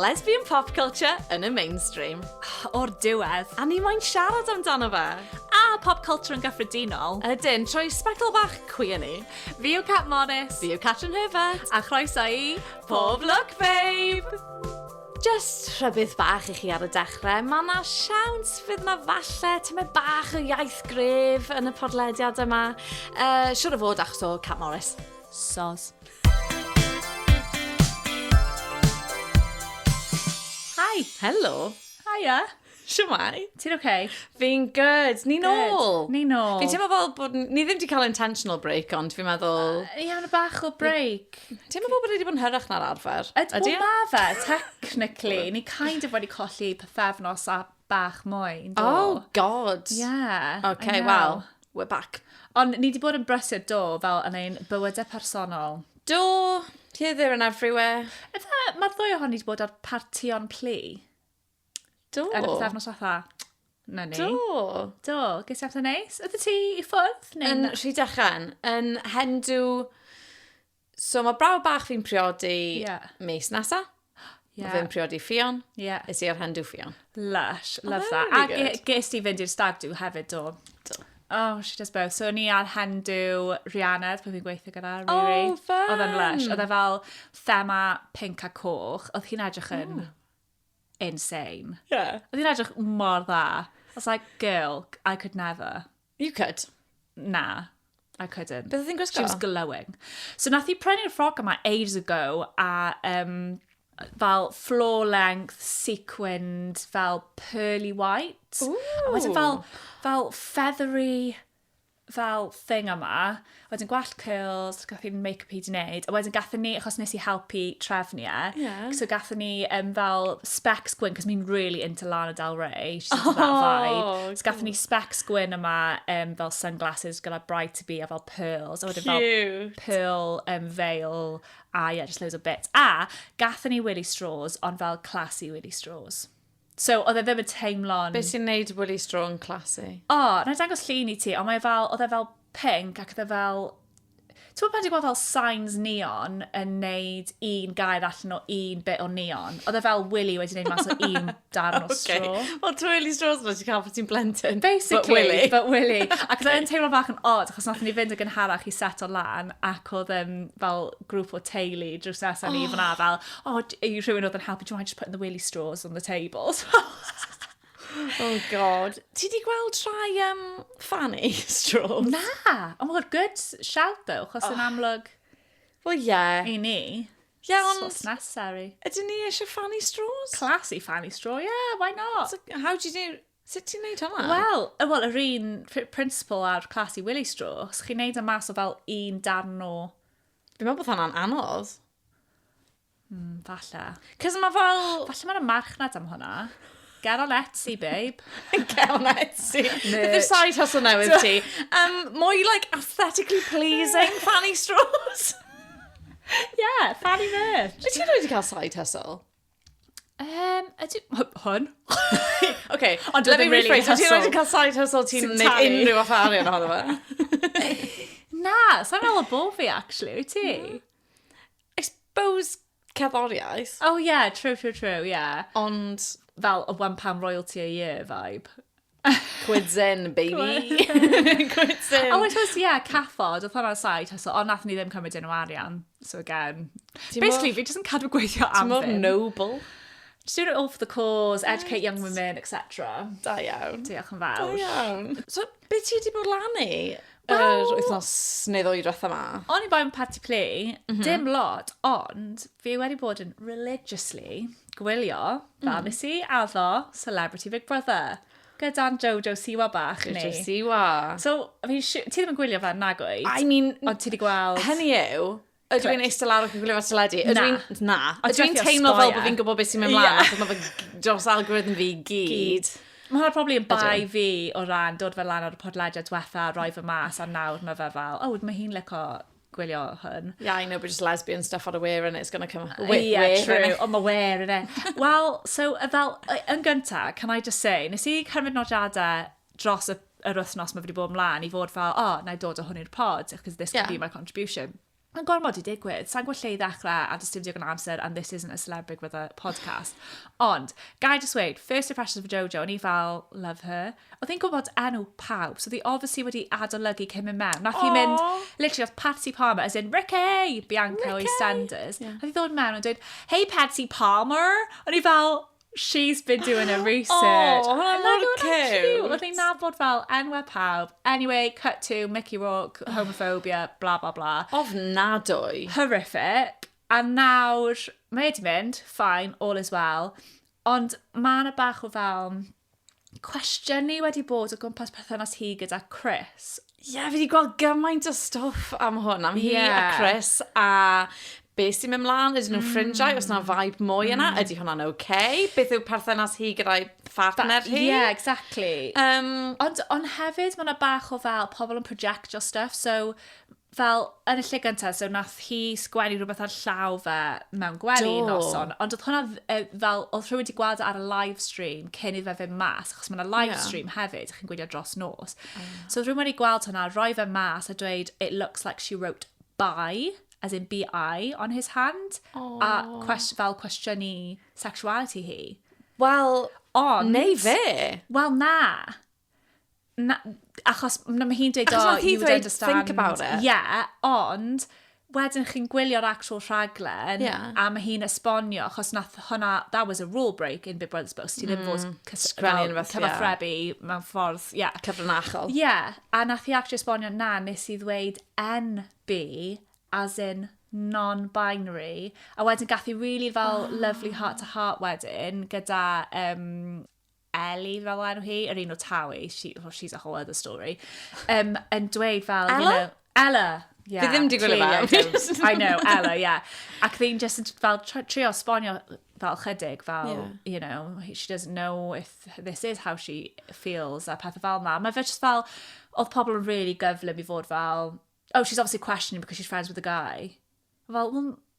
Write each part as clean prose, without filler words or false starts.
lesbian pop culture yn y mainstream. O'r diwedd. A ni moyn siarad amdano fe. A pop culture yn gyffredinol. Ydyn, trwy sbectol bach queer ni. Fi yw Cat Morris. Fi yw Catrin Herbert. A chroeso i Pob Look Babe! Just rhybydd bach i chi ar y dechrau. Mae yna siawns fydd yna falle tymed bach o iaith gref yn y podlediad yma. Siwr o fod achos o Cat Morris. Sos. Hi. Helo. Hiya. Siwmai? Ti'n okay? Fi'n good. Ni nôl. Ni nôl. Fi'n teimlo fel bod... Ni ddim wedi cael intentional break, ond fi'n meddwl... Iawn y bach o break. Ti'n meddwl bod wedi bod yn hyrach na'r arfer? Ydy ma fe, technically. Ni kind of wedi colli pethefnos a bach moyn. Oh, God. Yeah. Okay, well, we're back. Ond ni wedi bod yn brysur do, fel yn ein bywydau personol. Do, here, there and everywhere. Mae'r ddwy ohoni wedi bod ar partion plu. Do. Yn y pethefnos fatha. Na ni. Do. Ges i amser neis? Ydy ti i ffwrdd? Yn Rhydychen, yn Hendw... So mae braw bach fi'n priodi mis nesa. Mae fi'n priodi Ffion. Is i ar Hendw Ffion. Lush, love that. A Really good. ges ti fynd i'r stag do hefyd do. Oh, she does both. So ni ar Hendw Rhianedd, pe fi'n gweithio gyda, Riri. Oh, fun. Oedd yn lush. Oedd e fel thema pink a coch. Oedd hi'n edrych yn insane. Yeah. Oedd hi'n edrych mor dda. I was like, girl, I could never. You could. Nah, I couldn't. Beth oedd hi'n gwisgo? She was glowing. So nath hi prynu'r ffroc yma ages ago a fel floor length, sequined, fel pearly white. Ooh. A wedyn fel feathery fel thing yma. Wedyn gwallt curls, gath ni'n make-up i di wneud. A wedyn gathon ni, achos nes i helpu trefnu so gathon ni fel specs gwyn, cos mi'n really into Lana Del Rey. She's into that vibe. So gathon ni specs gwyn yma fel sunglasses gyda bright to be a fel pearls. A wedyn fel pearl veil a just loads of bits. A gathon ni Willy Straws, ond fel classy Willy Straws. So, oedd e ddim yn teimlo'n... Beth sy'n neud Willy Straw yn classy? Na i dangos llun i ti, ond oedd e fel pink ac oedd e fel... Ti'n bod pan ti'n gweld fel signs neon yn neud un gair allan o un bit o neon? Oedd e fel Willy wedi neud mas o un darn o straw. Wel, to Willy Straws yna ti'n cael pan ti'n blentyn. Basically, but Willy. Ac oedd e'n teimlo bach yn odd, achos nath ni fynd ag yn harach i set o lan, ac oedd fel grŵp o teulu drws nesaf ni fyna fel, rhywun oedd yn helpu, do you mind just putting the Willy Straws on the tables? Oh, God. Ti di gweld rhai fanny straws? Na! Oh my God, good shout though, chos yn amlwg... Well, yeah. I ni. Yeah, ond... What's necessary? Ydyn ni eisiau fanny straws? Classy fanny straw, yeah, why not? So, how do you do... Sut ti'n neud hwnna? Wel, yr un principle ar classy Willy straw, os chi'n neud y mas o fel un darn o... Fi'n meddwl bod hwnna'n anodd. Falle. Cos mae fel... Falle mae'n marchnad am hwnna. Get on Etsy, babe. Get on Etsy. Beth yw'r side hustle newydd ti? Mwy, like, aesthetically pleasing fanny straws? Yeah, fanny merch. Wyt ti'n rhaid i cael side hustle? Hwn. Okay, Ond let me really rephrase. Wyt ti'n hustle. rhaid i cael side hustle ti'n Sy'n neud talu. unrhyw fath arian ohono fe? Na, sa'n meddwl o bo fi, actually, wyt ti? I suppose cerddoriaeth. Oh, yeah, true, yeah. Ond... Fel a £1 royalty a year vibe. Quids in, baby. Quids in. Oh, I suppose, yeah, caffod, oedd hwnna'n side hustle, ond nath ni ddim cymryd un o arian. So again, basically, fi jyst yn cadw gweithio am Ti'n mor noble. Just doing it all for the cause, educate young women, etc. Da iawn. Diolch yn fawr. Da iawn. So, beth ti wedi bod lan i? Yr wythnos neu ddwy drwetha yma? O'n i bai yn party plu, dim lot, ond fi wedi bod yn religiously gwylio fel nes i addo Celebrity Big Brother gyda'n Jojo Siwa bach ni. Jojo Siwa. So, ti ddim yn gwylio fe nagwyd? I mean... Ond ti wedi gweld... Hynny yw, ydw i'n eistedd lawr ac yn gwylio fe teledu? Na. Ydw i'n Dwi'n teimlo sgoia. fel bod fi'n gwybod beth sy'n mynd mlaen, achos mae fe dros algorithm fi gyd. Mae hwnna probably yn bai fi o ran dod fel lan ar y podlediad diwetha, roi fy mas, a nawr mae fe fel, mae hi'n lico gwylio hwn. Yeah, I know, but just lesbian stuff on a wear and it's going to come... Yeah, true. Ond mae wear yn e. Well, so, fel, yn gynta, can I just say, nes i cymryd nodiadau dros yr wythnos mae wedi bod ymlaen i fod fel, na i dod o hwn i'r pod, because this could be my contribution. Mae'n gormod i digwydd. Sa'n gwybod lle i ddechrau a dys dim digon o amser and this isn't a celebrity with a podcast. Ond, gai just weid, first impressions of Jojo, o'n i fel, love her. Oedd hi'n gwybod enw pawb, so ddi obviously wedi adolygu cyn mynd mewn. Nath hi mynd, literally, oedd Patsy Palmer, as in, Ricky, Bianca o EastEnders. Nath hi ddod mewn and dweud, hey Patsy Palmer. O'n i fel, she's been doing her research. Oh, hwnna'n cute. Oedd hi'n nabod fel enwau pawb. Anyway, cut to Mickey Rourke, homophobia, bla bla bla. Ofnadwy. Horrific. A nawr, mae wedi mynd, fine, all is well. Ond mae yna bach o fel cwestiynu wedi bod o gwmpas perthynas hi gyda Chris. Ie, fi wedi gweld gymaint o stwff am hwn, am hi a Chris, a beth sy'n mynd mlaen, ydyn nhw'n ffrindiau, os yna vibe mwy yna, ydy hwnna'n okay? Beth yw perthynas hi gyda'i partner hi? Yeah, exactly. Ond hefyd, mae yna bach o fel pobl yn projectio stuff, so fel yn y lle gyntaf, so nath hi sgwennu rhywbeth ar llaw fe mewn gwely noson, ond oedd hwnna fel, oedd rhywun wedi gweld ar y live stream cyn iddo fe mas, achos mae yna live stream hefyd, chi'n gwylio dros nos. So oedd rhywun wedi gweld hwnna, roi fe mas a dweud, it looks like she wrote bye, as in B-I, on his hand, a fel cwestiynu sexuality hi. Wel, neu fe. Wel, na. Achos mae hi'n dweud, you would understand. Think about it. Yeah, ond wedyn chi'n gwylio'r actual rhaglen, a mae hi'n esbonio, achos nath hwnna, that was a rule break in Big Brother's books. Ti ddim fod cyfathrebu mewn ffordd, cyfrinachol. A nath hi actually esbonio na, nes i ddweud NB, as in non-binary, a wedyn gath hi really fel lovely heart-to-heart wedyn, gyda Ellie fel enw hi, yr un o Tawi, she's a whole other story, yn dweud fel, Ella? you know, Ella, yeah. Fi ddim di gwylio fe. I know, Ella, yeah. Ac fi'n just fel trio esbonio fel chydig, fel, you know, she doesn't know if this is how she feels, a pethau fel na. Mae fe just fel, oedd pobl yn really gyflym i fod fel, oh, she's obviously questioning because she's friends with a guy. Well,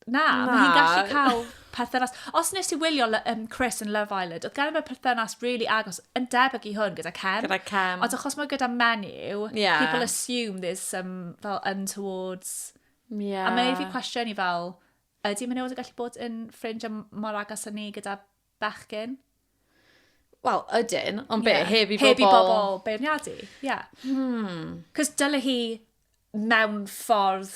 na. Mae hi'n gallu cael perthynas. Os nes i wylio Chris yn Love Island, oedd gen i perthynas really agos, yn debyg i hwn gyda Kem. Gyda Kem. Ond achos mae gyda Menyw, people assume there's some fel untowards. A mae fi cwestiynu fel, ydy Menywod yn gallu bod yn ffrindiau mor agos â ni gyda bechgyn? Wel, ydyn, ond be, heb i bobl beirniadu, Cos dyle hi mewn ffordd,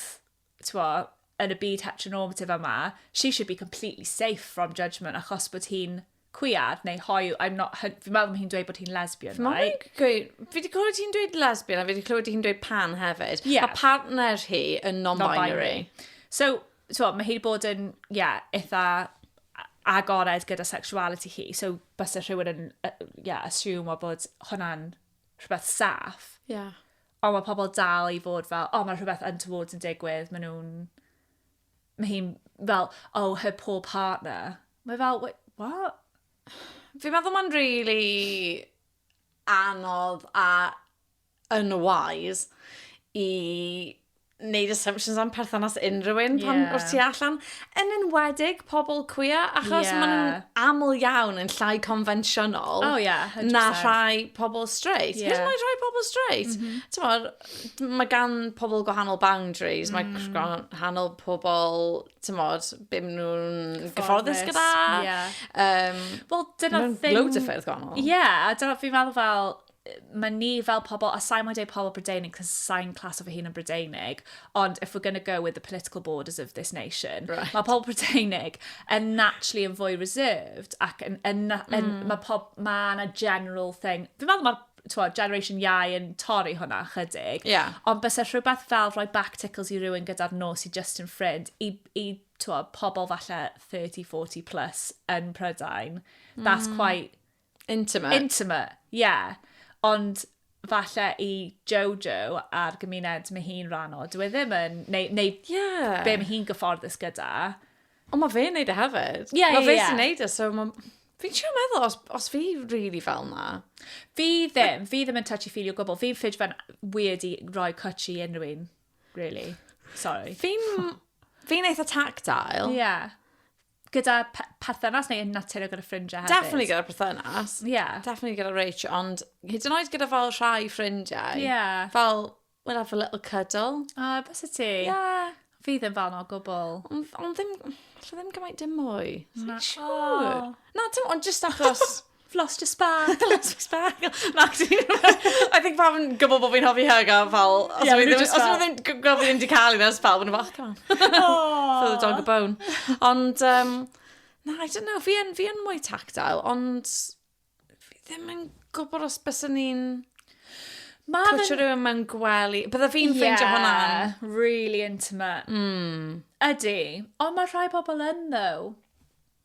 yn y byd heteronormative yma, she should be completely safe from judgment achos bod hi'n cwiad neu hoiw. Fi'n meddwl mae hi'n dweud bod hi'n lesbian, right? Fi wedi clywed hi'n dweud lesbian a fi wedi clywed hi'n dweud pan hefyd. Mae partner hi yn non-binary. So, mae hi wedi bod yn, eitha agored gyda sexuality hi. So, byse rhywun yn, assume bod hwnna'n rhywbeth saff. Ond mae pobl dal i fod fel, mae rhywbeth untoward yn digwydd, mae hi'n fel, her poor partner. Mae fel, wait, what? Fi'n meddwl mae'n really anodd a unwise i wneud assumptions am perthynas unrhywun pan wrth ti allan. Yn enwedig pobl queer, achos maen nhw'n aml iawn yn llai conventional na rhai pobl straight. Hyd yn oed rhai pobl straight. Mae gan pobl gwahanol boundaries, mae gwahanol pobl, bym nhw'n gyfforddus gyda. Wel, dyna'r thing... Loads o ffyrdd gwahanol. Dyna fi'n meddwl fel... Mae ni fel pobl, a sa'n mwyn dweud pobl Brydeinig, cos sa'n clas o fy hun yn Brydeinig, ond if we're going to go with the political borders of this nation, mae pobl Brydeinig yn naturally yn fwy reserved, ac mae yna general thing. Fi'n meddwl mae'r generation iau yn torri hwnna chydig, ond bys rhywbeth fel rhoi back tickles i rywun gyda'r nos i just yn ffrind, i pobl falle 30-40 plus yn Prydain, that's quite... Intimate, Ond falle i Jojo a'r gymuned mae hi'n rhan o, dwi ddim yn, neu be mae hi'n gyfforddus gyda. Ond mae fe'n neud e hefyd. Mae fe sy'n neud e, so fi'n siŵr meddwl os fi really fel na. Fi ddim yn touchy-feely o gwbl. Fi'n ffrid fe'n weird i roi cwtsi unrhyw un, really. Sorry. Fi'n eitha tactile. Gyda perthynas neu yn naturiol gyda ffrindiau hefyd? Definitely gyda perthynas. Definitely gyda Rach, ond hyd yn oed gyda fel rhai ffrindiau. Fel, we'll have a little cuddle. Bys y ti? Fi ddim fel no gwbl. Ond ddim gymaint dim mwy. Na. Siwr. Na, ond just achos... Lost your spark. Lost my sparkle. I think pam yn gwybod bod fi'n hoffi hyga fel... Os nhw ddim gwybod fi'n di cael un ers fel, maen nhw'n fach, come on. For the dog a bone. Ond, na, I don't know, fi yn mwy tactile, ond fi ddim yn gwybod os bys ni'n pwtio rhywun mewn gwely. Bydda fi'n ffeindio hwnna'n... really intimate. Ydy. Ond mae rhai pobl yn, though.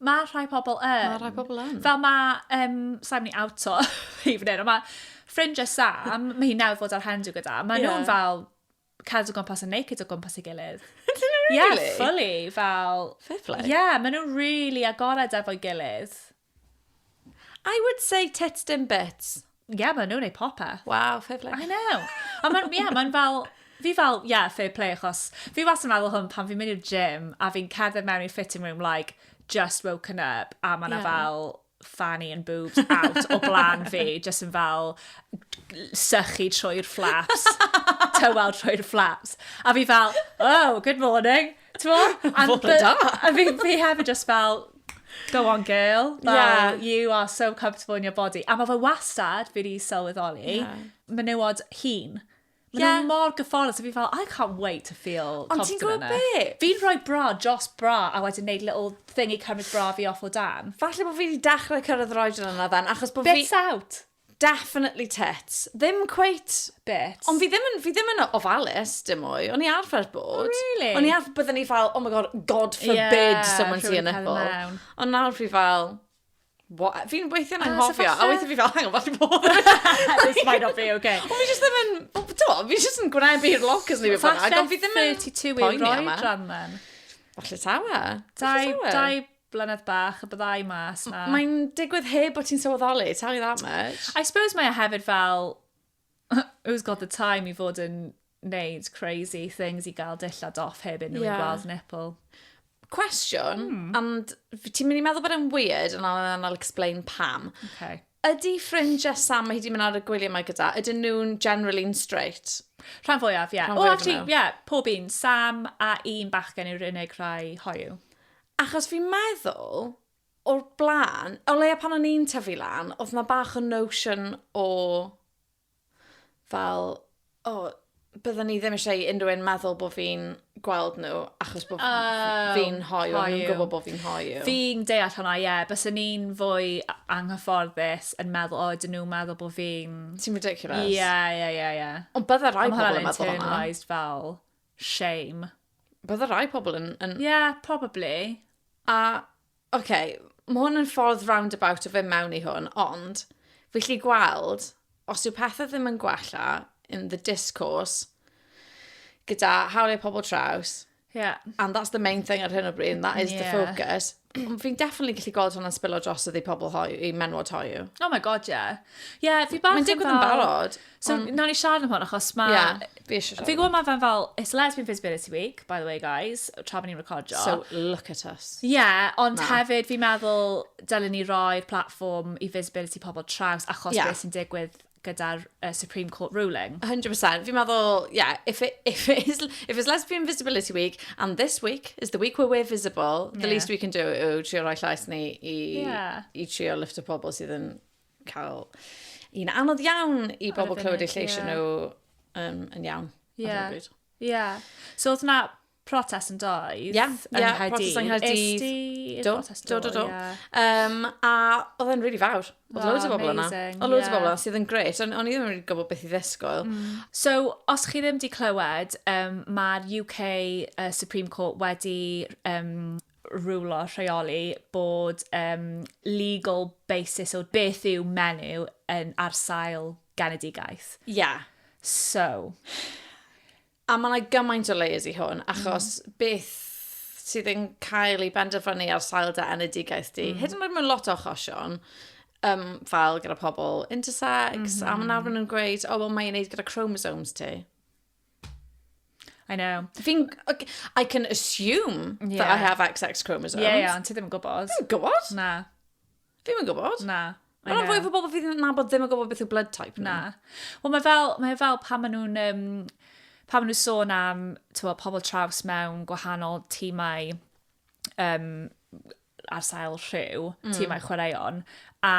Mae rhai pobl yn. Fel mae, sa'n ni auto fi fan hyn, ond mae ffrindiau Sam, mae hi newydd fod ar hendiw gyda, mae nhw'n fel cadw gwmpas a naked o gwmpas i gilydd. Really? Yeah, fully, fel... Fair play. Yeah, mae nhw'n really agored efo'i gilydd. I would say tits dim bits. Yeah, mae nhw'n ei popeth. Wow, fair play. I know. Ond mae'n fel... Fi fel, fair play, achos fi was yn meddwl hwn pan fi'n mynd i'r gym a fi'n cerdded mewn i'r fitting room, like, just woken up, a ma'na fel fanny and boobs out o blan fi, just yn fel sychu trwy'r flaps, tywel trwy'r flaps. A fi fel, oh, good morning. A fi hefyd just fel, go on girl, you are so comfortable in your body. A mae fe wastad fi wedi sylweddoli, menywod hun. Mae'n mor gyfforddus, a fi fel, I can't wait to feel confident enough. Ond ti'n gwybod be? Fi'n rhoi bra, just bra, a wedyn neud little thing i cymryd bra fi off o dan. Falle bod fi wedi dechrau cyrraedd yr oedran yna then, achos bod fi... Bits out. Definitely tits. Ddim quite... Bits. Ond fi ddim yn ofalus, dim mwy. O'n i arfer bod. Really? O'n i arfer byddwn ni fel, oh my god forbid someone see a nipple. Ond nawr fi fel... Fi'n weithio'n anghofio, a weithio fi fel, hang on, falle bod. This might not be okay. Ond fi jyst ddim yn, fi jyst yn gwynebu'r lockers ni beth bynnag, ond fi ddim yn 32 i'r roedran then. Falle tawa. Dau blynedd bach, y byddai mas na. Mae'n digwydd heb bod ti'n sylweddoli, tell you that much. I suppose mae hefyd fel, who's got the time i fod yn neud crazy things i gael dillad off heb unrhyw i gweld nipple. Question, and ti'n mynd i meddwl bod e'n weird, and I'll explain pam. Okay. Ydy ffrindiau Sam a hi di mynd ar y gwyliau mae gyda, ydyn nhw'n generally'n straight? Rhan fwyaf, ie. O, actually, pob un. Sam a un bachgen yw'r unig rhai hoiw. Achos fi'n meddwl, o'r blaen, o leia pan o'n i'n tyfu lan, oedd na bach o notion o fel, byddwn ni ddim eisiau unrhyw un meddwl bod fi'n gweld nhw achos bod fi'n hoiw, a nhw'n gwybod bod fi'n hoiw. Fi'n deall hwnna, ie. Bys ni'n fwy anghyfforddus yn meddwl, dyn nhw'n meddwl bod fi'n... Ti'n ridiculous? Ie. Ond bydde rai pobl yn meddwl hwnna. Internalised fel shame. Bydde rai pobl yn... Yeah, probably. A, okay, mae hwn yn ffordd roundabout o fynd mewn i hwn, ond fi lli gweld, os yw pethau ddim yn gwella in the discourse gyda Hawliau Pobl Traws, and that's the main thing ar hyn o bryd, and that is the focus. Fi'n definitely gallu gweld hwnna'n spilo drosodd i pobl hoiw, i menywod hoiw. Oh my god, yeah. Yeah, fi bach yn digwydd yn barod. So, nawn ni siarad am hwn, achos mae... fi eisiau siarad. Fi gwybod mae fel, it's Lesbian Visibility Week, by the way, guys, tra bod ni'n recordio. So, look at us. Yeah, ond hefyd fi'n meddwl dylen ni roi'r platform i visibility pobl traws, achos beth sy'n digwydd gyda'r Supreme Court ruling. 100%. Fi'n meddwl, if it's Lesbian Visibility Week, and this week is the week where we're visible, the least we can do yw trio roi llais ni i trio lift o pobl sydd yn cael un anodd iawn i bobl clywed eu lleisio nhw yn iawn. So oedd yna protest yn doedd. Protest yng Nghaerdydd. Do. A oedd e'n really fawr. Oedd loads o bobl yna. Oedd loads o bobl yna sydd yn gret. O'n i ddim yn really gwybod beth i ddisgwyl. So, os chi ddim di clywed, mae'r UK Supreme Court wedi rwlo rheoli bod legal basis o beth yw menyw ar sail genedigaeth. So... A mae yna gymaint o layers i hwn, achos beth sydd yn cael ei benderfynu ar sail dy enedigaeth di. Hyd yn oed mewn lot o achosion, fel gyda pobl intersex, a mae nawr yn gweud, mae'n ei wneud gyda chromosomes ti. I know. I can assume that I have XX chromosomes. Ond ti ddim yn gwybod. Ddim yn gwybod? Na. Ddim yn gwybod? Na. Mae'n fwy o bobl fydd yn nabod ddim yn gwybod beth yw blood type. Na. Wel, mae fel pan maen nhw'n... pan maen nhw'n sôn am pobl traws mewn gwahanol tîmau ar sail rhyw, tîmau chwaraeon, a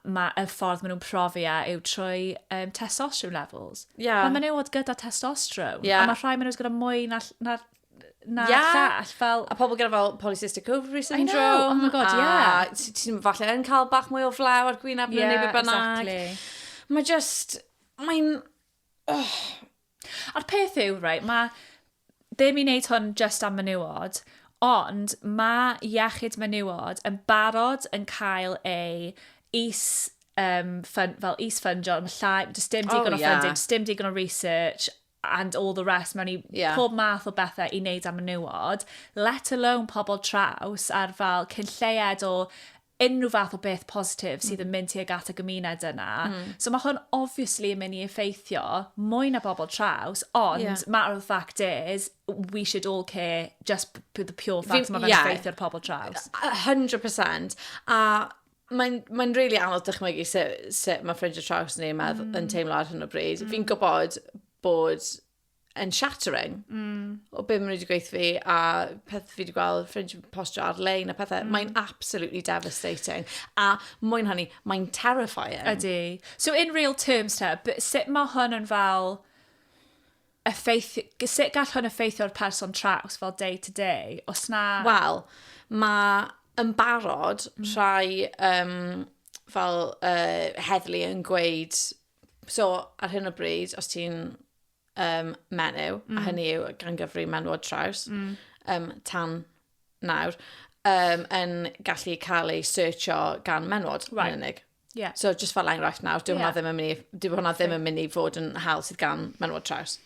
y ffordd maen nhw'n profi yw trwy testosterone levels. Yeah. Mae menywod gyda testosterone, Yeah. a mae rhai menywod gyda mwy na llall, fel... A pobl gyda fel polycystic ovary syndrome. I know, oh my god, yeah. Ti'n falle yn cael bach mwy o flaw ar gwyneb neu neu be bynnag. Exactly. Mae just, mae'n... A'r peth yw, right, mae ddim i wneud hwn just am menywod, ond mae iechyd menywod yn barod yn cael ei fel is-ffundio yn llai, does dim digon o funding, does dim digon o research, and all the rest, mewn i pob math o bethau i wneud am menywod, let alone pobl traws ar fel cynlleied o unrhyw fath o beth positif sydd yn mynd tuag at y gymuned yna. So mae hwn obviously yn mynd i effeithio mwy na bobl traws, ond matter of fact is, we should all care just with the pure fact mae fe'n effeithio'r pobl traws. 100%. A mae'n really anodd dychmygu sut mae ffrindiau traws ni yn teimlo ar hyn o bryd. Fi'n gwybod bod yn shattering o beth maen nhw wedi gweithio fi a peth fi wedi gweld ffrindiau postio ar-lein a pethau. Mae'n absolutely devastating. A mwyn hynny, mae'n terrifying. Ydy. So in real terms sut mae hwn yn fel sut gall hwn effeithio'r person traws fel day to day? Os na... Wel, mae yn barod rhai fel heddlu yn gweud, so ar hyn o bryd, os ti'n menyw, a hynny yw gan gyfri menywod traws, tan nawr, yn gallu cael ei searchio gan menywod yn unig. Yeah. So, just fel enghraifft nawr, dyw hwnna ddim yn mynd i fod yn hawl sydd gan menywod traws.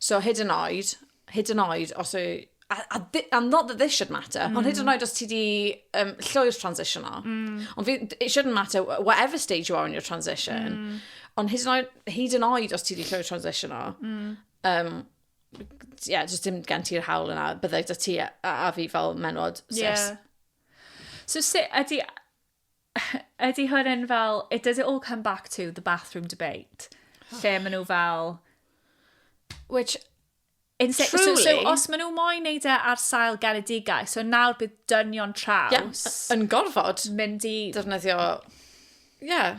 So, hyd yn oed, os yw... And not that this should matter, ond hyd yn oed os ti di llwy'r transition o. Ond it shouldn't matter whatever stage you are in your transition. Ond hyd yn oed os ti di llwy'r transition o. Just dim gen ti'r hawl yna, byddai da ti a fi fel menywod cis. So ydy hwn yn fel, does it all come back to the bathroom debate? Lle maen nhw fel... Which... Truly. So os maen nhw moyn neud ar sail genedigaeth, so nawr bydd dynion traws... Yn gorfod. Mynd i... Defnyddio... Yeah.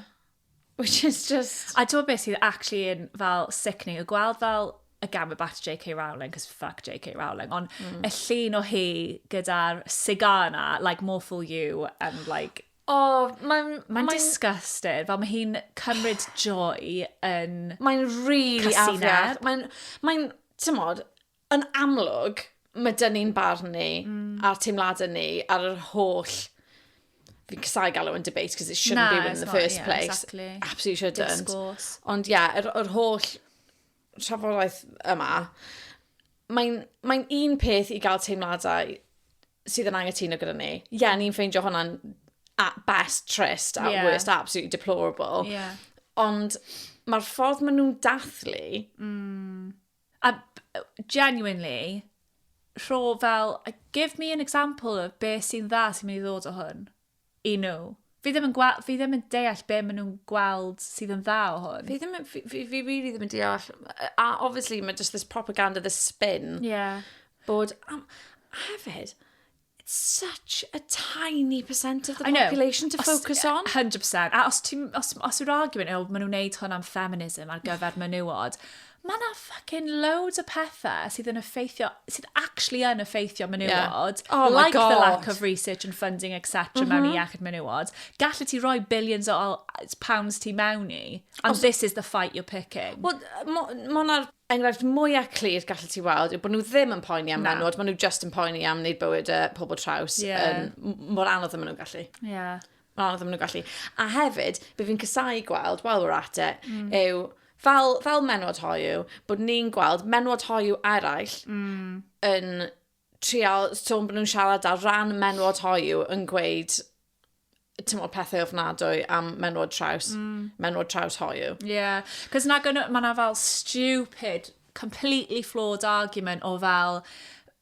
Which is just... A dwi'n beth sydd actually yn fel sickening. Y gweld fel, again, we're back to J.K. Rowling, because fuck J.K. Rowling, ond y llun o hi gyda'r cigar yna, like, more for you, and like... Oh, mae'n disgusting. Fel mae hi'n cymryd joy yn... Mae'n really afiach. Mae'n, tymod, yn amlwg, mae dynnu'n barn ni, a'r teimladau ni, ar yr holl... Fi'n casau galw yn debate, because it shouldn't be in the first place. Exactly. Absolutely shouldn't. Discourse. Ond yr holl trafodaeth yma, mae'n un peth i gael teimladau sydd yn angytuno gyda ni. Ni'n ffeindio hwnna'n at best trist, at worst absolutely deplorable. Ond mae'r ffordd maen nhw'n dathlu... A genuinely, rho fel, give me an example of beth sy'n dda sy'n mynd i ddod o hwn. I nhw. Fi ddim yn deall be maen nhw'n gweld sydd yn dda o hwn. Fi really ddim yn deall. A obviously, mae just this propaganda, this spin. Yeah. Bod, hefyd, it's such a tiny percent of the population to focus on. 100%. A os yw'r argument yw maen nhw'n neud hwn am feminism ar gyfer menywod, mae yna fucking loads o pethau sydd actually yn effeithio menywod. Oh like my God. The lack of research and funding, etc. mewn i iechyd menywod. Gallu ti roi billions o pounds ti mewn i. And this is the fight you're picking. Wel, mae'na'r enghraifft mwyaf clir gallu ti weld yw bod nhw ddim yn poeni am menywod, maen nhw just yn poeni am wneud bywyd pobl traws. Mor anodd am nhw'n gallu. Mor anodd am nhw'n gallu. A hefyd, be fi'n casau gweld, while we're at it, yw... Fel menywod hoiw, bod ni'n gweld menywod hoiw eraill yn trial, sôn bod nhw'n siarad ar ran menywod hoiw yn gweud pethau ofnadwy am menywod traws hoiw. Yeah, because mae'na fel stupid, completely flawed argument o fel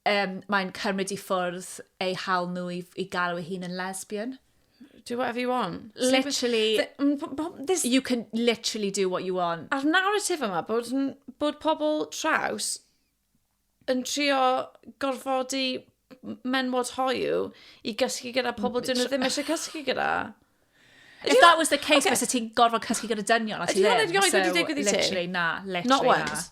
mae'n cymryd i ffwrdd eu hawl nhw i galw eu hun yn lesbian. Do whatever you want. Literally, you can literally do what you want. A'r narratif yma bod pobl traws yn trio gorfodi menywod hoyw i gysgu gyda pobl dyn nhw ddim eisiau cysgu gyda. If that was the case, fysa ti'n gorfod cysgu gyda dynion, a ti ddim. Ydy hwnna wedi digwydd i ti? Literally, na. Literally, Not once.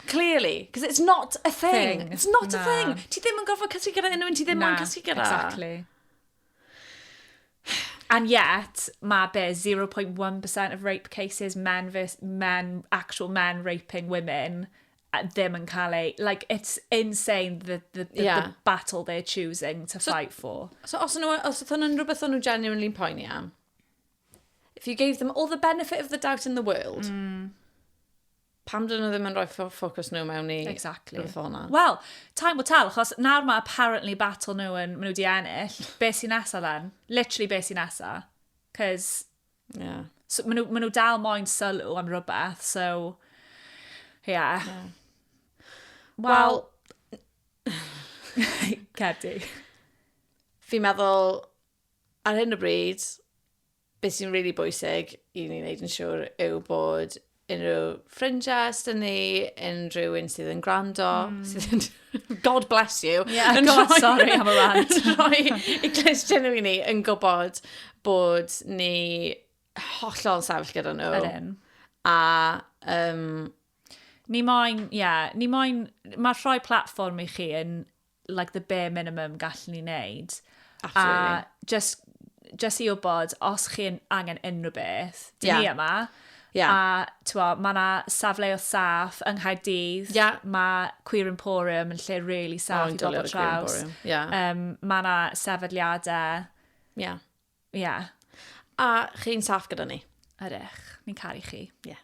Clearly. Because it's not a thing. It's not a thing. Ti ddim yn gorfod cysgu gyda unrhyw un ti ddim yn cysgu gyda. Exactly. And yet, mae 0.1% of rape cases, actual men raping women, ddim yn cael ei... Like, it's insane the battle they're choosing to fight for. So, os ydyn nhw'n rhywbeth o'n nhw genuinely poeni am, if you gave them all the benefit of the doubt in the world, pam dyn nhw ddim yn rhoi ffocws nhw mewn i rhywbeth o'na? Well, time will tell, achos nawr mae apparently battle nhw maen nhw di ennill. Be sy'n nesa then? Literally be sy'n nesa. Cos so, maen nhw dal moyn sylw am rhywbeth, so yeah. Well, Cedi. Fi'n meddwl, ar hyn o bryd, beth sy'n really bwysig i ni wneud yn siŵr yw bod unrhyw ffrindiau sydd ni, unrhyw un sydd yn gwrando, God bless you. Yeah, God, sorry, I'm a rant. Rhoi i glistio nhw i ni yn gwybod bod ni hollol sefyll gyda nhw. Ydyn. A ni moyn, mae rhoi platform i chi yn like the bare minimum gallwn ni wneud. Absolutely. A just i wybod, os chi'n angen unrhyw beth, di ni yma. Yeah. A mae yna safleoedd saff yng Nghaerdydd. Yeah. Mae Queer Emporium yn lle really saff i bobl traws. Yeah. Mae yna sefydliadau. Yeah. Yeah. A chi'n saff gyda ni. Ydych, ni'n caru chi. Yeah.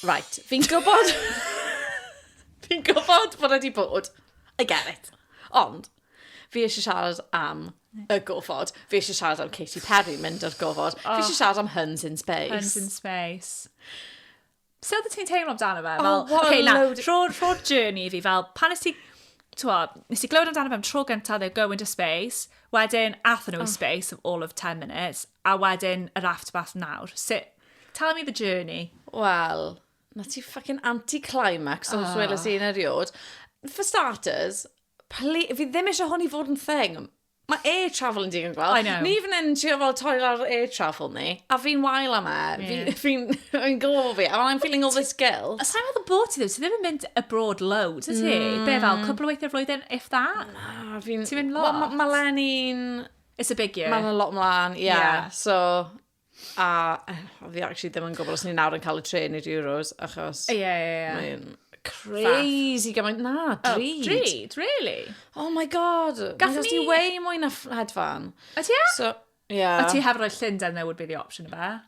Right, fi'n gwybod... fi'n gwybod bod wedi bod. I get it. Ond, fi eisiau siarad am y Gofod. Fi eisiau siarad am Katy Perry mynd ar Gofod. Fi eisiau siarad am Huns in Space. Huns in Space. So oedd ti'n teimlo amdano fe? What a load... Rho'r journey fi, fel, pan nes ti glywed amdano fe am tro gyntaf, they're going to space, wedyn athyn nhw space of all of 10 minutes, a wedyn yr aftermath nawr. Tell me the journey. Wel, na ti fucking anti-climax os weles i'n eriod. For starters, fi ddim eisiau hwn i fod yn thing. Mae air travel yn digon gweld. I know. Ni fan hyn trio fel toel ar air travel ni, a fi'n wael am fi'n glo fi, and I'm feeling all this guilt. Sa'n meddwl bod ti ddim yn mynd abroad loads, ydy ti? Be fel, cwbl o weithiau flwyddyn, if that? Na, fi'n... Ti'n mynd lot? Mae Lenny'n... It's a big year. Mae'n a lot mlaen, yeah. So... A fi actually ddim yn gwybod os ni nawr yn cael y tren i'r Euros, achos... Yeah. Mae'n crazy gymaint. Na, drud. Drud, really? Oh my god. Gathon ni way mwy na hedfan. A ti e? So, yeah. A ti hefyd rhoi Llundain, there would be the option of it.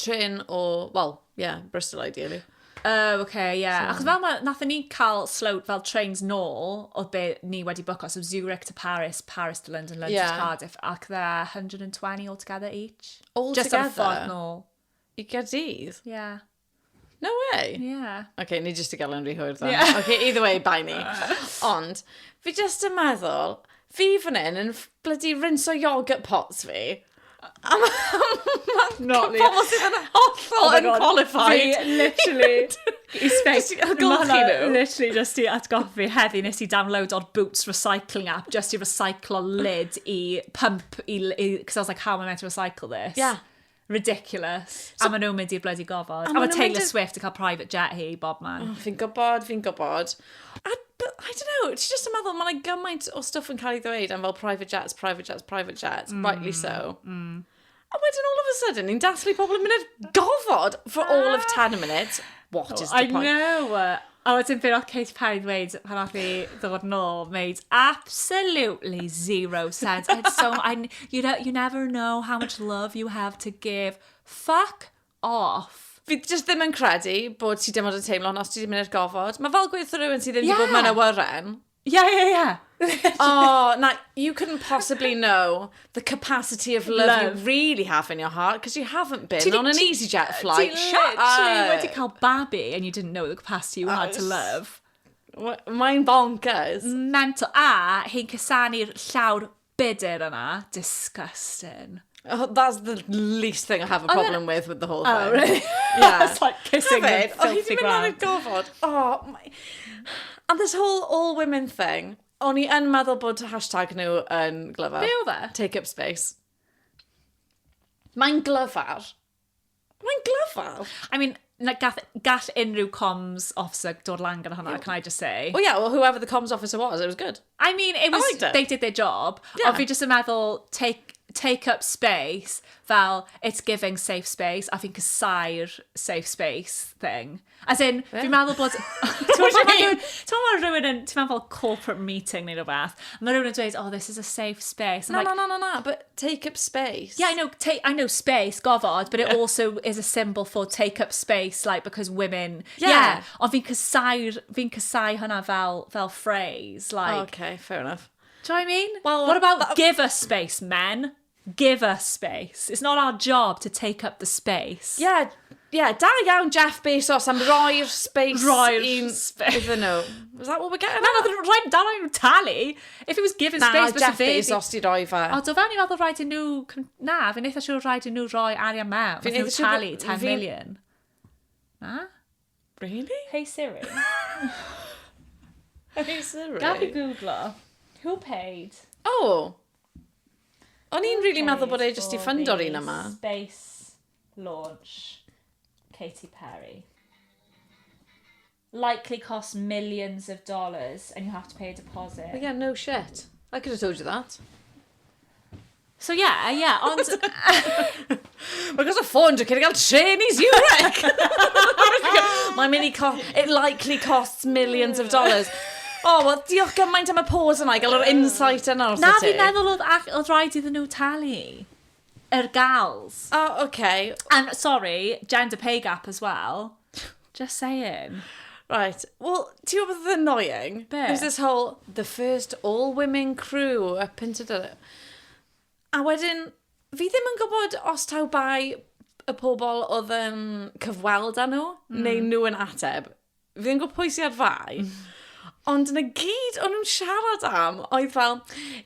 Tren o, well, yeah, Bristol ideally. Oh, okay, yeah. So. Achos fel nath ni cael slow fel trains nôl, oedd be ni wedi bwco, so Zurich to Paris, Paris to London, London to Cardiff, ac they're 120 altogether each. Just ar ffordd nôl. I Gaerdydd? Yeah. No way? Yeah. Okay, ni just to gael yn rhy hwyr then. Yeah. Okay, either way, bye ni. Ond, fi just yn meddwl, fi fan hyn yn bloody rinso yogurt pots fi. Not pobl sydd yn hollol yn qualified. Fi literally literally just i atgoffi heddi nes i download o'r Boots recycling app just i recyclo lid i pump because I was like, how am I meant to recycle this? Yeah. Ridiculous. So, a maen nhw'n mynd i'r bloody Gofod. A mae Taylor Swift yn cael private jet hi, bob man. Oh, fi'n gwybod. But I don't know, it's just a meddwl, mae'n gymaint o stuff yn cael ei ddweud am fel private jets, rightly so. A wedyn all of a sudden, ni'n dathlu pobl yn mynd i'r Gofod for all of 10 minutes. What is the point? I know. A wedyn beth oedd Katy Perry ddweud pan oedd hi ddod nôl, made absolutely zero sense. You never know how much love you have to give. Fuck off. Fi just ddim yn credu bod ti dim ond yn teimlo os ti ddim yn i'r Gofod. Mae fel gweithio rhywun sydd ddim wedi bod mewn awyren. Yeah. Oh, now, you couldn't possibly know the capacity of love you really have in your heart because you haven't been on an EasyJet flight. Shut up! Wedi cael babi and you didn't know the capacity you had to love. Mae'n bonkers. Mental. A, hi'n cysanu'r llawr bydyr yna. Disgusting. Oh, that's the least thing I have a problem with the whole thing. Oh, really? Yeah. It's like kissing the filthy ground. Gofod. Oh, my... And this whole all-women thing, o'n i yn meddwl bod hashtag nhw yn glyfar. Be oedd e? Take up space. Mae'n glyfar. Mae'n glyfar. I mean, gall unrhyw comms officer dod lan gyda hwnna, can I just say? Well, yeah, well, whoever the comms officer was, it was good. I mean, it was, liked it. they did their job. Yeah. Ond fi just yn meddwl, take up space, fel, it's giving safe space. A fi'n cysau'r safe space thing. As in, fi'n meddwl bod... Ti'n rhywun yn, ti'n meddwl corporate meeting neu rhywbeth, mae rhywun yn dweud, oh, this is a safe space. No, but take up space. Yeah, I know space, gofod, but it also is a symbol for take up space, like, because women... Yeah. Ond fi'n cysau hwnna fel phrase, like... Oh, okay, fair enough. Do you know what I mean? Well, what about give us space, men? Give us space. It's not our job to take up the space. Yeah, da iawn Jeff Bezos am roi'r space iddyn nhw. Was that what we're getting at? No, don't talu. If it was given space... Jeff Bezos di roi fe. O, do fe'n i'n meddwl rhaid i nhw... Na, fi'n eitha siŵr rhaid i nhw roi arian mewn. Fi'n nhw talu 10 million. Na? Really? Hey Siri. Hey Siri. Gath i Googlo. Who paid? Oh. O'n i'n really meddwl bod e just i ffundo'r un yma. Space launch. Katy Perry. Likely cost millions of dollars and you have to pay a deposit. Well, yeah, no shit. I could have told you that. So yeah, ond... Because of 400 kg gael trainees, you wreck! It likely costs millions of dollars. Oh, wel, diolch gymaint am y pause yna, i gael yr insight yna wrth Na, ti. fi'n meddwl oedd rhaid iddyn nhw talu. Gals. Oh, okay. And, sorry, gender pay gap as well. Just saying. Right. Well, do you know what's annoying? Be? There's this whole, the first all-women crew up into the... A wedyn, fi ddim yn gwybod os taw bai y pobl oedd yn cyfweld â nhw, neu nhw yn ateb. Fi ddim yn gwybod pwy sydd ar fai. Ond yn y gyd o'n nhw'n siarad am, oedd fel,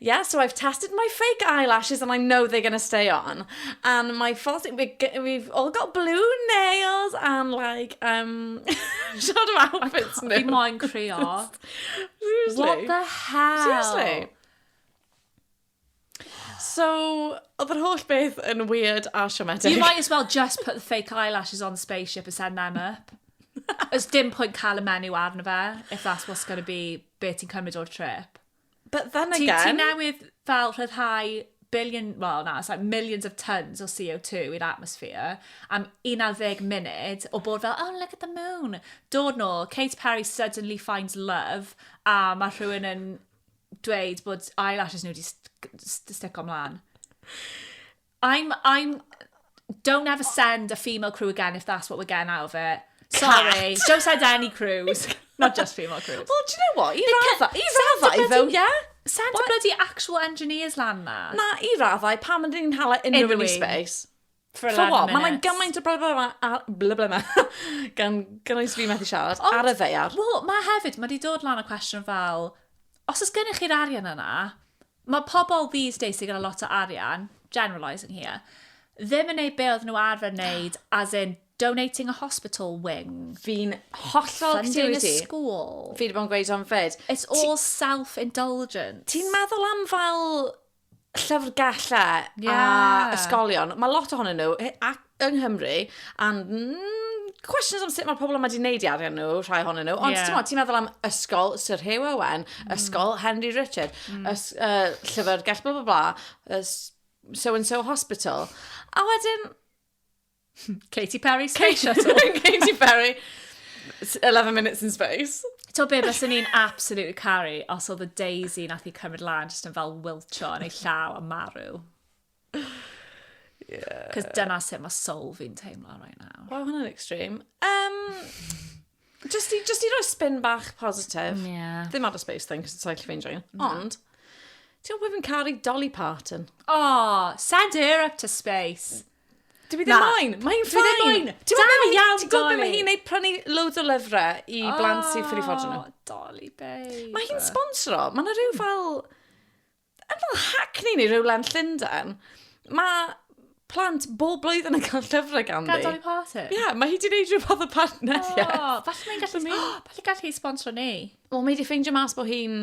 yeah, so I've tested my fake eyelashes and I know they're going to stay on. And my false, we've all got blue nails and like, sort of outfits now. Fi moyn crio. Seriously. What the hell? Seriously. So, oedd yr holl beth yn weird a siomedig. You might as well just put the fake eyelashes on the spaceship and send them up. There's dim point cael y menyw arno fe, if that's what's going to be be ti'n cymryd o'r trip. But then again... Ti newydd fel rhyddhau it's like millions of tons of CO2 i'r atmosphere am 11 munud o bod fel, oh, look at the moon. Dod nôl, Katy Perry suddenly finds love a mae rhywun yn dweud bod eyelashes nhw wedi stick omlaen. Don't ever send a female crew again if that's what we're getting out of it. Sorry, don't send any crews. Not just female crews. Well, do you know what? I raddau, though, yeah? Send a bloody actual engineers lan na. Na, I raddau, pam ydyn ni'n hala unrhyw un i space? For 11 what? minutes. Mae'n gymaint o bla gan oes fi methu siarad ar y ddeiar. Wel, mae hefyd, mae di dod lan y cwestiwn fel, os oes gennych chi'r arian yna, mae pobl these days sy'n gyda lot o arian, generalising here, ddim yn neud be oedd nhw arfer wneud, as in donating a hospital wing. Fi'n hollol funding a school. Fi wedi bod yn gweud o'n fyd. It's all self-indulgent. Ti'n meddwl am fel llyfrgellau a ysgolion? Mae lot ohonyn nhw yng Nghymru, and questions am sut mae'r pobl yma wedi wneud i arian nhw, rhai ohonyn nhw. Ond ti'n meddwl am ysgol Sir Hugh Owen, ysgol Henry Richard, llyfrgell bla bla bla, so-and-so hospital. A wedyn... Katy Perry Space Shuttle. Katy Perry, 11 minutes in space. To be, bys ni'n absolutely caru os oedd y Daisy nath i cymryd lan just yn fel wiltio yn ei llaw a marw. Yeah. Cos dyna sut mae soul fi'n teimlo right now. Wow, hwnna'n extreme. Just i roi spin bach positive. Yeah. Ddim ar y space thing, cos it's slightly feindio. Ond, ti'n gwybod fi'n caru Dolly Parton? Oh, send her up to space. Dwi ddim moyn. Mae'n ffain. Ti'n gwybod mae hi'n prynu loads o lyfrau i blant sy'n ffili ffordd nhw? Dolly babe. Mae hi'n sponsro. Mae yna rhyw fel... Yn fel hackney ni rhywle yn Llundain. Mae plant bob blwyddyn yn cael llyfrau ganddi. Gan Dolly Parton? Ie, mae hi wedi gwneud rhyw fath o partneriaeth. Falle mae'n gallu sponsro ni. Wel, mae wedi ffeindio mas bod hi'n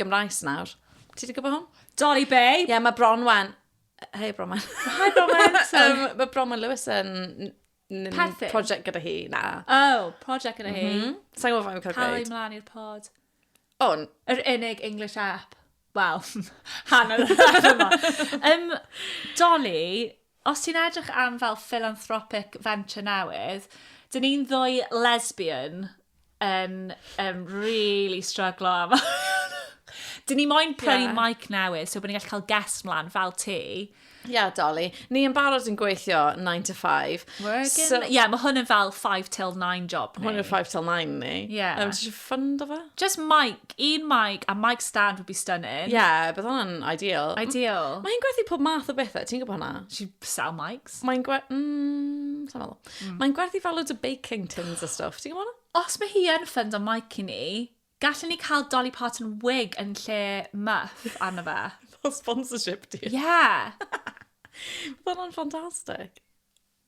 Gymraes nawr. Ti wedi gwybod hwn? Dolly babe. Ie, mae Bronwen... Hei, Bronwen. Hi, Bronwen. Mae Bronwen Lewis yn project gyda hi, na. Oh, project gyda hi. Sa'n gwybod fa'n cael Cael ei gweud. mlaen i'r pod. On. Yr unig English app. Wel, hanner yma. Dolly, os ti'n edrych am fel philanthropic venture newydd, dyn ni'n ddwy lesbian yn really struglo am. Dyn ni moyn prynu mic newydd, so bod ni'n gallu cael guest mlaen fel ti. Ie, Dolly. Ni yn barod yn gweithio 9 to 5. Ie, mae hwn yn fel 5 till 9 job ni. Hwn yn 5 till 9 ni. Ie. Ti eisiau ffund o fe? Just mic, un mic, a mic stand would be stunning. Ie, bydd hwnna'n ideal. Ideal. Mae hi'n gwerthu pob math o bethau, ti'n gwybod hwnna? She sell mics. Mae'n gwerthu... Mae'n gwerthu fel loads o baking tins o stuff, ti'n gwybod hwnna? Os mae hi yn ffund o mic i ni, gallwn ni cael Dolly Parton wig yn lle muff arno fe. Fel sponsorship, di. Yeah. Bydd hwnna'n ffantastig.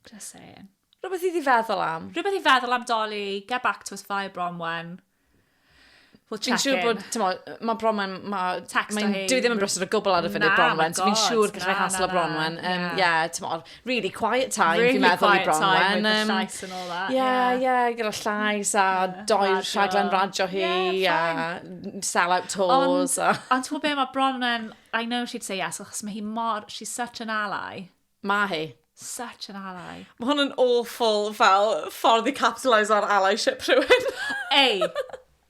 Just saying. Rhywbeth i feddwl am. Rhywbeth i feddwl am Dolly, get back to us via Bronwen. We'll check Fi'n siŵr in. bod, mae Bronwen, Text o hi. dwi ddim yn brysur o gwbl ar y funud Bronwen, so fi'n siŵr gallai haslo Bronwen. Ie, really quiet time, fi'n meddwl i Bronwen. Really quiet time with the llais and all that. Ie, gyda llais a doi rhaglen radio hi, a sell-out tours. Ond ti'n gwybod be mae Bronwen, I know she'd say yes, achos mae hi mor, she's such an ally. Mae hi. Such an ally. Mae hwn yn awful fel ffordd i capitalise ar allyship rhywun. Ei,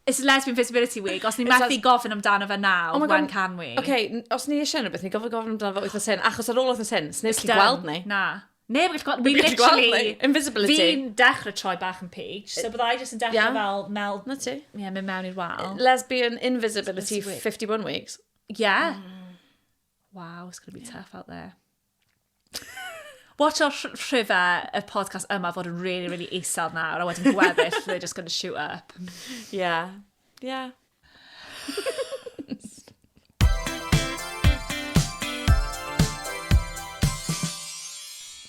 it's Lesbian Visibility Week. Os ni'n methu gofyn amdano fe nawr, when can we? Okay, os ni eisiau rhywbeth, ni gofyn amdano fe wythnos hyn, achos ar ôl wythnos hyn, sneb gallu gweld ni. Na. Neb gallu gweld. We gallu gweld ni. literally... Invisibility. Fi'n dechrau troi bach yn peach, so byddai jyst yn dechrau fel mel... Na ti. Ie, mynd mewn i'r wal. Lesbian Invisibility 51 weeks. Yeah. Wow, it's going to be tough out there. Watch o'r rhywbeth y podcast yma fod yn really, really isel nawr, a wedyn gweddill, they're just going to shoot up. Yeah. Yeah.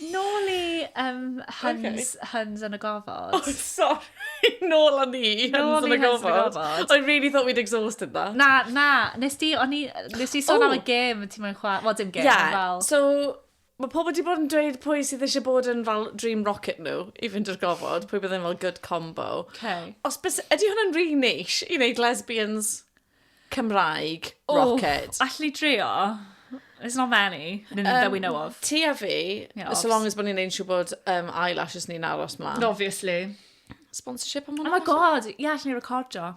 Nôl i Huns yn y Gofod. Oh, sorry. Nôl â ni. Huns yn y Gofod. I really thought we'd exhausted that. Na. Nes ti sôn am y gêm ti'n mwyn chwa... Wel, dim gêm, fel... So, mae pobl wedi bod yn dweud pwy sydd eisiau bod yn fel dream rocket nhw i fynd i'r Gofod, pwy bydd yn fel good combo. Okay. Ydy hwnna'n really niche i wneud lesbians Cymraeg rocket? Allu drio. There's not many that we know of. Ti a fi, so long as bod ni'n neud siw bod eyelashes ni'n aros mlaen. Obviously. Sponsorship am hwnna? Oh my god, allu ni recordio.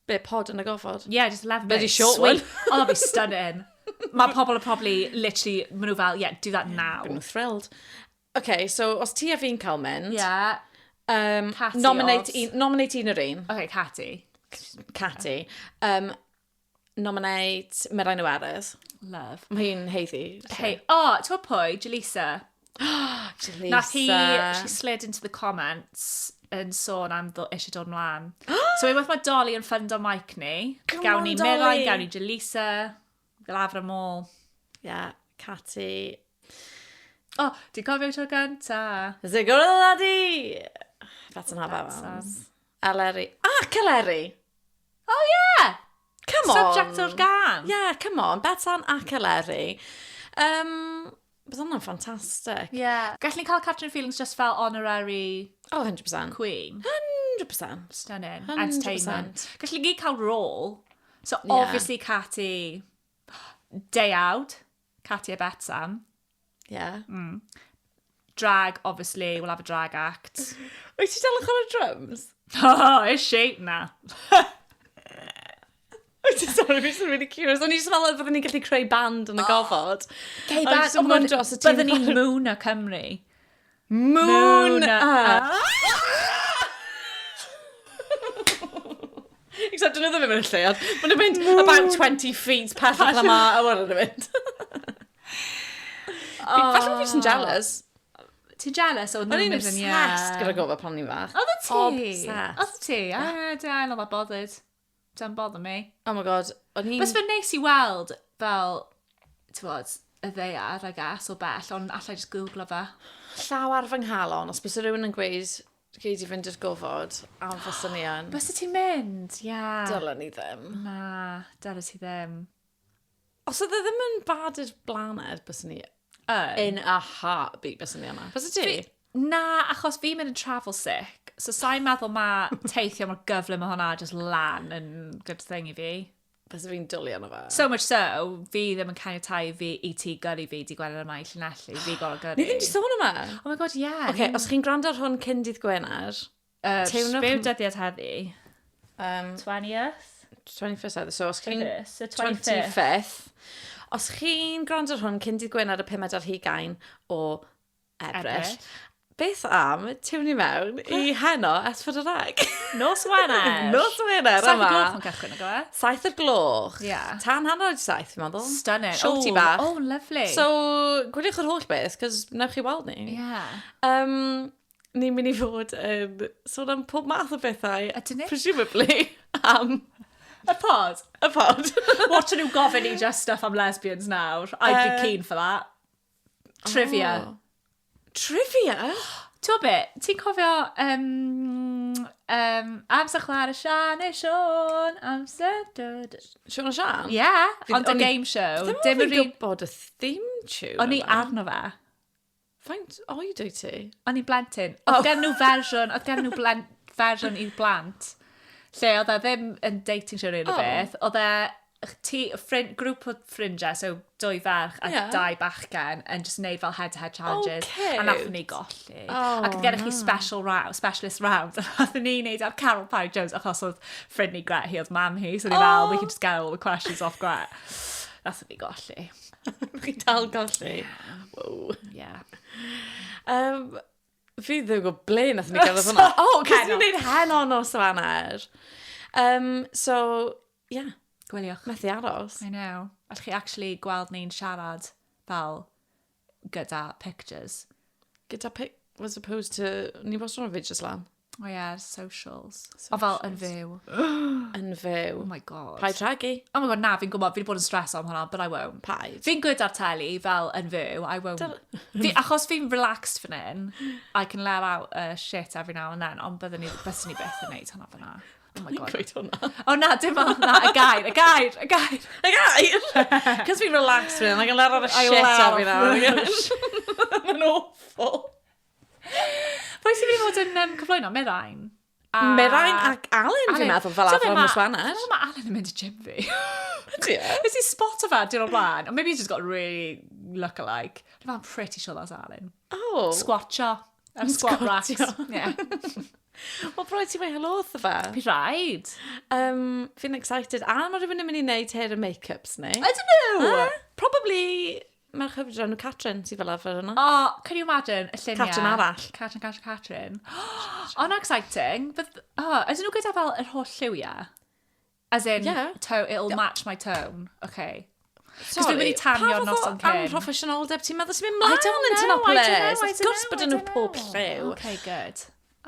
Be, pod yn y Gofod? Yeah, just 11 minutes. Bloody short one. Oh, that'd be stunning. Mae pobl are probably literally, maen nhw fel, do that now. Maen nhw thrilled. Okay, so os ti a fi'n cael mynd... Yeah. Catty nominate un yr un. Okay, Catty. Nominate Merain Iwerydd. Love. Mae hi'n heiddi. Hey, ti'n pwy? Jalisa. Jalisa. Nath she slid into the comments yn sôn am eisiau dod mlaen. So unwaith mae Dolly yn ffund o mic ni. Gawn ni Merain, gawn ni Jalisa. Fel afr am all. Yeah, Catty. Oh, di cofio tro gynta. Zigwrla di! Betan Habawans. Eleri. Eleri! Oh, yeah! Come on. Subject o'r gan. Yeah, come on. Betan ac Eleri. Bydd hwnna'n ffantastig. Yeah. Gallwn ni cael Catrin feelings just fel honorary... Oh, 100%. Queen. 100%. Stunning. 100%. Entertainment. Gallwn ni gyd cael rôl. So, obviously, Catty... Day out. Catty a Betsam. Yeah. Drag, obviously, we'll have a drag act. Wyt ti dal yn chwarae drums? Oh, it's shape na. Sorry, fi'n really curious. O'n i jyst fel byddwn ni'n gallu creu band yn y Gofod. Gay band. Byddwn ni'n Moon a Cymru. Moon a... Except dyn nhw ddim yn mynd lleod. Maen nhw'n mynd about 20 feet pellach na ma a wan yn mynd. Falle fi'n jealous. Ti'n jealous o O'n nhw'n i'n mynd yn obsessed gyda gofod pan ni'n fach. Oedd ti? Obsessed. Oedd ti? I'm not that bothered. Don't bother me. Oh my god, o'n i'n... Bys fe neis i weld fel, ti'n bod, y ddeiar, I guess, o bell, ond allai just googlo fe. Llaw ar fy nghalon, os bys rhywun yn gweud, gei di fynd i'r gofod, am fysyn ni yn. Bys ti'n mynd? Ia. Dylen ni ddim. Na, dyla ti ddim. Os oedd e ddim yn bad i'r blaned, bysyn ni in a heartbeat bysyn ni yma. Bysyn ti? Na, achos fi'n mynd yn travel sick, so sa'n meddwl ma teithio mae'r gyflym o hwnna just lan yn good thing i fi. Bysyn fi'n dwlu yna fe. So much so, fi ddim yn caniatáu fi i ti gyrru fi di gweld yma i Llanelli, fi gorau gyrru. Ni ddim di sôn yma? Oh my god, yeah. Okay, os chi'n gwrando ar hwn cyn dydd Gwener, Byw dyddiad heddi. 20th? 21st heddi, so os chi'n... So 25th. Os chi'n gwrando ar hwn cyn dydd Gwener y 5 ar 20 o Ebrill, beth am tiwn ni mewn i heno S4C? Nos Wener. Nos Wener yma. 7 o'r gloch yn cychwyn o gwe. 7 o'r gloch. Yeah. Tan hanner oed 7, fi'n meddwl. Stunning. Shorty bach. Oh, lovely. So, gwylwch yr holl beth, cos newch chi weld ni. Yeah. Ni'n mynd i fod yn sôn am pob math o bethau. Ydyn ni? Presumably am Y pod? y pod. Watch nhw gofyn i just stuff am lesbians nawr. I'd be keen for that. Trivia. Oh. Trivia? Ti'n bit, ti'n cofio amser chlar y Sian neu Siôn, amser dod... Siôn o Sian? Yeah, ond y game show. Ddim yn gwybod y theme tune. O'n i arno fe. Faint oed wyt ti? O'n i blentyn. Oedd gen nhw fersiwn i'r blant. Lle oedd e ddim yn dating show rhywun o beth. Oedd e grŵp o ffrindiau, so 2 ferch a 2 bachgen, yn just wneud fel head-to-head challenges. A nathon ni golli. Ac oedd gennych chi specialist round. A nathon ni wneud ar Carol Parry Jones, achos oedd ffrind ni Gret, hi oedd mam hi, so ni fel, we can just get all the questions off Gret. Nathon ni golli. Chi dal golli? Wow. Yeah. Fi ddim yn gwybod ble nath ni gael hwnna. Cos ni'n gwneud heno nos Wener. So, yeah. Gwyliwch. Methu aros. I know. Allwch chi actually gweld ni'n siarad fel gyda pictures. Gyda as opposed to... Ni wastad o'n fideos lan. Oh yeah, socials. O fel yn fyw. Yn fyw. Oh my god. Paid tregu. Oh my god, na, fi'n gwybod, fi wedi bod yn stres am hwnna, but I won't. Paid. Fi'n good ar teli fel yn fyw, I won't. Achos fi'n relaxed fan hyn, I can let out shit every now and then, ond byddwn ni byth yn neud hwnna fyna. Oh my god. Gweud hwnna. Oh na, dim hwnna, y gair. Y gair? Cos fi'n relaxed fan hyn, I can let out a shit every now and then. Mae'n awful. Pwy sy'n mynd i fod yn cyflwyno? Mirain? Mirain ac Alan, fi'n meddwl, fel afro am nos Wener. Mae Alan yn mynd i gym fi. Yeah. Is he spot of that, o'r blaen? Or maybe he's just got really look-alike. I'm pretty sure that's Alan. Oh. Squatcho. Squat racks. Yeah. Wel, broi ti mae hylodd o fe. Bydd rhaid. Fi'n excited. A mae rhywun yn mynd i wneud hair and make-ups, ni? I don't know. Probably... Mae'r chyfryd nhw Catrin sy'n fel afro yna. Oh, can you imagine y lluniau? Catrin arall. Catrin. Oh, no exciting. But, ydyn nhw gyda fel yr holl lliwiau? As in, it'll match my tone. Okay. Cos fi'n mynd i tanio nos yn cyn. Am proffesiynoldeb ti'n meddwl sy'n mynd mlaen yn Tynoples? Wrth gwrs bod nhw pob lliw. Okay, good.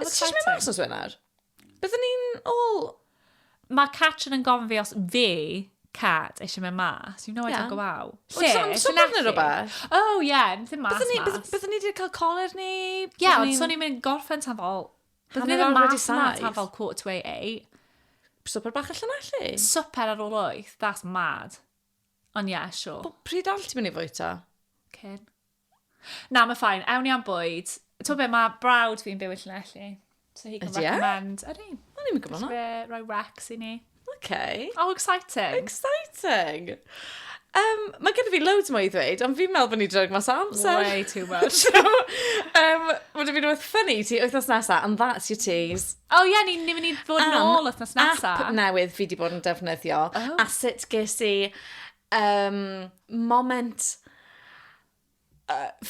Ti'n mynd mas os Wener? Byddwn ni'n all... Mae Catrin yn gofyn fi os fi... Cat eisiau mynd mas. You know I don't go out. Lle? Llanelli? Rhywbeth? Oh, yeah. Ddim mas. Byddwn ni wedi cael coler ni? Ie, ond so ni'n mynd gorffen tan fel... Byddwn ni ddim mas yma tan fel 7:45. Swper bach y Llanelli? Swper ar ôl 8. That's mad. Ond yeah, sure. Pryd all ti'n mynd i fwyta? Cyn. Na, mae ffain. Ewn i am bwyd. Ti'n be, mae brawd fi'n byw i Llanelli. So he can recommend... Ydy. O'n i'n mynd gwybod hwnna. Roi recs i ni. Okay. Oh, exciting. Exciting. Mae gen i fi loads mwy i ddweud, ond fi'n meddwl bod ni drog mas amser. Way too much. Mae fi'n dweud ffynnu ti wythnos nesaf, and that's your tease. Oh yeah, ni'n mynd i fod yn ôl wythnos nesaf. App newydd fi wedi bod yn defnyddio. A sut ges i moment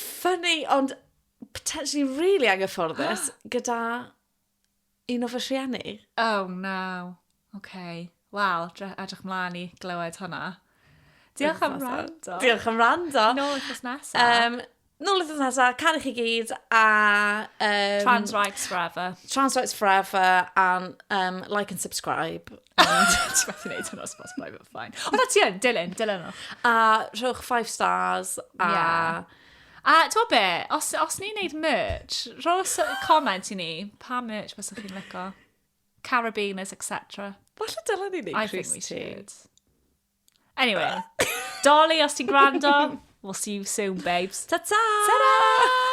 ffynnu, ond potentially really anghyfforddus gyda un o fy rhieni. Oh no. Okay. Wel, edrych mlaen i glywed hwnna. Diolch am rando. Diolch am rando. No, wythnos nesaf. nôl wythnos nesaf, cariwch chi gyd, a... Trans rights forever. Trans rights forever, and like and subscribe. Ti'n methu neud hwnna Spotify, but fine. O, na ti yn, dilyn nhw. A rhowch 5 stars, a... A ti'n be, os ni'n neud merch, rhowch comment i ni, pa merch bysach chi'n licio? Carabiners, etc. Falle dylen ni neud I think we should. Anyway, Dolly, os ti'n gwrando, we'll see you soon, babes. Ta-ta! Ta-da!